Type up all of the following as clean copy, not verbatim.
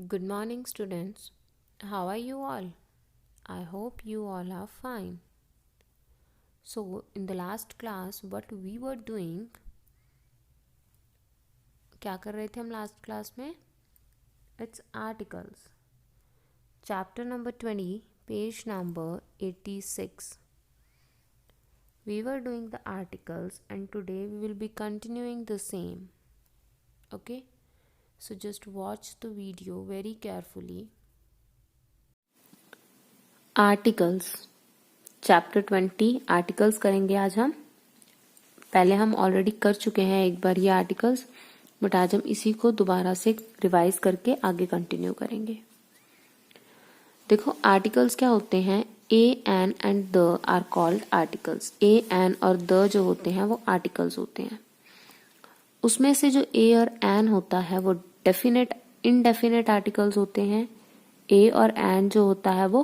Good morning, students. How are you all? I hope you all are fine. So, in the last class, what we were doing, क्या कर रहे थे हम last class में? It's articles. Chapter number 20, page number 86. We were doing the articles and today we will be continuing the same. Okay? So, just watch the video very carefully. Articles chapter 20 articles करेंगे आज हम। पहले हम already कर चुके हैं एक बार ये आर्टिकल्स, बट आज हम इसी को दोबारा से रिवाइज करके आगे कंटिन्यू करेंगे। देखो आर्टिकल्स क्या होते हैं, a an and the are called articles. A an और द जो होते हैं वो आर्टिकल्स होते हैं। उसमें से जो ए और एन होता है वो डेफिनेट इनडेफिनेट आर्टिकल्स होते हैं। ए और एन जो होता है वो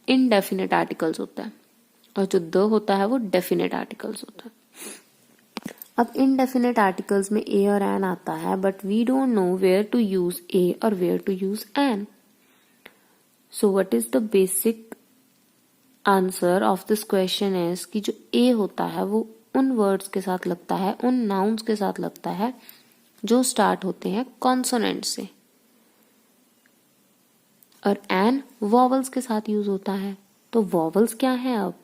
इनडेफिनेट आर्टिकल्स होता है और जो द होता है वो डेफिनेट आर्टिकल्स होता है। अब इनडेफिनेट आर्टिकल्स में ए और एन आता है, but we don't know where to use a और where to use an. So what is the basic answer of this question is कि जो ए होता है वो उन वर्ड्स के साथ लगता है, उन नाउन्स के साथ लगता है जो स्टार्ट होते हैं कॉन्सोनेंट से, और एन वॉवल्स के साथ यूज होता है। तो वॉवल्स क्या है अब?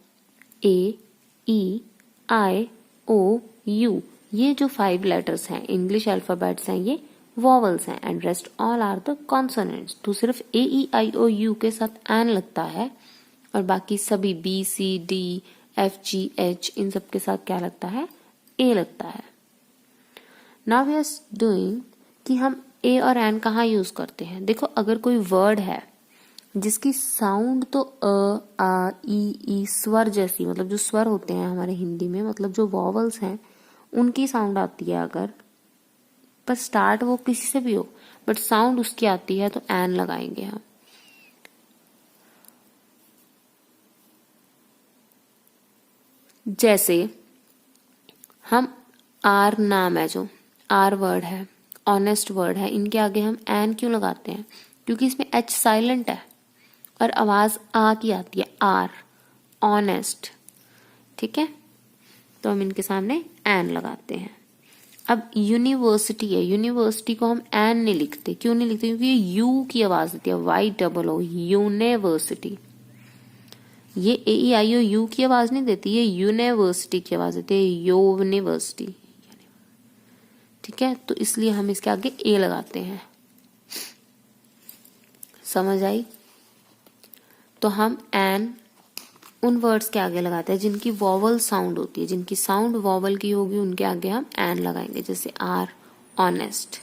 ए, ई, आई, ओ, यू, ये जो 5 लेटर्स हैं, इंग्लिश अल्फाबेट्स हैं, ये वॉवल्स हैं and rest all are the consonants. तो सिर्फ ए, ई, आई, ओ, यू के साथ एन लगता है और बाकी सभी बी, सी, डी, एफ, जी, एच, इन सब के साथ क्या लगता है? ए लगता है। नाउ वी आर डूइंग कि हम ए और एन कहाँ यूज करते हैं। देखो अगर कोई वर्ड है जिसकी साउंड तो अ, आ, ई, स्वर जैसी, मतलब जो स्वर होते हैं हमारे हिंदी में, मतलब जो वॉवल्स हैं उनकी साउंड आती है अगर, पर स्टार्ट वो किसी से भी हो बट साउंड उसकी आती है, तो एन लगाएंगे हम। जैसे हम आर नाम है, जो आर वर्ड है, ऑनेस्ट वर्ड है, इनके आगे हम एन क्यों लगाते हैं? क्योंकि इसमें एच साइलेंट है और आवाज आ की आती है, आर, ऑनेस्ट। ठीक है, तो हम इनके सामने एन लगाते हैं। अब यूनिवर्सिटी है, यूनिवर्सिटी को हम एन नहीं लिखते। क्यों नहीं लिखते? क्योंकि ये यू की आवाज देती है, वाई डबल ओ, यूनिवर्सिटी। ये ए, ई, आई, ओ, यू की आवाज नहीं देती, ये यूनिवर्सिटी की आवाज देती है, यूनिवर्सिटी। ठीक है, तो इसलिए हम इसके आगे ए लगाते हैं। समझ आई? तो हम एन उन वर्ड्स के आगे लगाते हैं जिनकी वॉवल साउंड होती है, जिनकी साउंड वॉवल की होगी उनके आगे हम एन लगाएंगे, जैसे आर, ऑनेस्ट।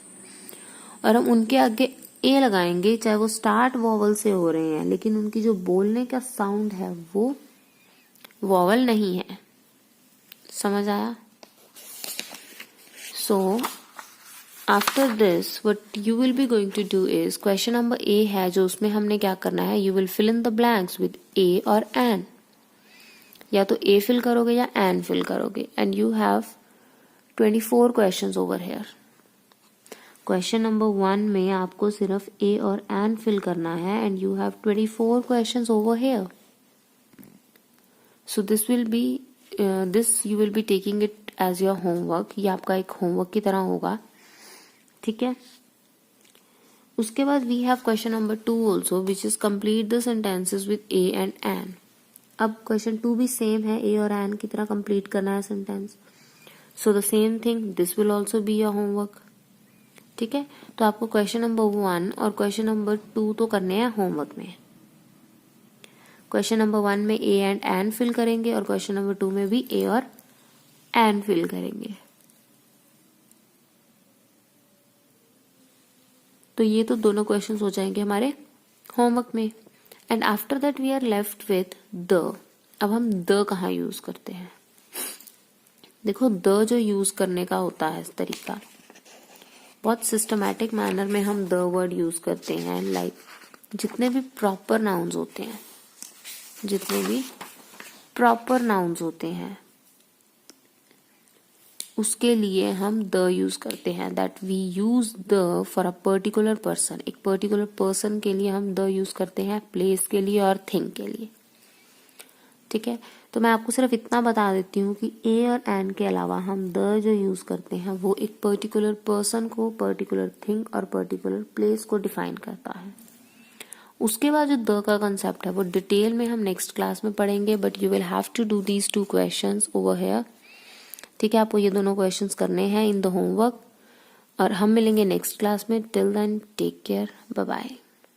और हम उनके आगे ए लगाएंगे चाहे वो स्टार्ट वॉवल से हो रहे हैं, लेकिन उनकी जो बोलने का साउंड है वो वॉवल नहीं है। समझ आया? So after this what you will be going to do is, question number A है जो, उसमें हमने क्या करना है, you will fill in the blanks with a और एन। या तो ए फिल करोगे या एन फिल करोगे, and you have 24 questions over here. Question number 1 में आपको सिर्फ ए और एन फिल करना है and you have 24 questions over here. So this you will be taking it as your homework. ये आपका एक होमवर्क की तरह होगा। ठीक है, उसके बाद we have question number 2 also, which is complete the sentences with a and an. अब क्वेश्चन 2 भी सेम है, ए और एन की तरह कंप्लीट करना है sentence. So the same thing, this will also be your homework. ठीक है, तो आपको क्वेश्चन नंबर 1 और क्वेश्चन नंबर 2 तो करने हैं होमवर्क में। क्वेश्चन नंबर 1 में ए एंड एन फिल करेंगे और क्वेश्चन नंबर 2 में भी ए और एन फिल करेंगे। तो ये तो दोनों क्वेश्चंस हो जाएंगे हमारे होमवर्क में। And after that we are left with the. अब हम द कहाँ यूज करते हैं? देखो द जो यूज करने का होता है तरीका, बहुत सिस्टमैटिक मैनर में हम द वर्ड यूज करते हैं। लाइक जितने भी प्रॉपर नाउन्स होते हैं, जितने भी प्रॉपर नाउन्स होते हैं उसके लिए हम द यूज करते हैं, that we use the for a particular person. एक पर्टिकुलर पर्सन के लिए हम द यूज करते हैं, प्लेस के लिए और थिंग के लिए। ठीक है, तो मैं आपको सिर्फ इतना बता देती हूँ कि ए और एन के अलावा हम द जो यूज करते हैं वो एक पर्टिकुलर पर्सन को, पर्टिकुलर थिंग और पर्टिकुलर प्लेस को डिफाइन करता है। उसके बाद जो द का कंसेप्ट है वो डिटेल में हम नेक्स्ट क्लास में पढ़ेंगे, but you will have to do these 2 questions over here. ठीक है, आपको ये दोनों क्वेश्चंस करने हैं इन द होमवर्क, और हम मिलेंगे नेक्स्ट क्लास में। Till then take care, bye bye.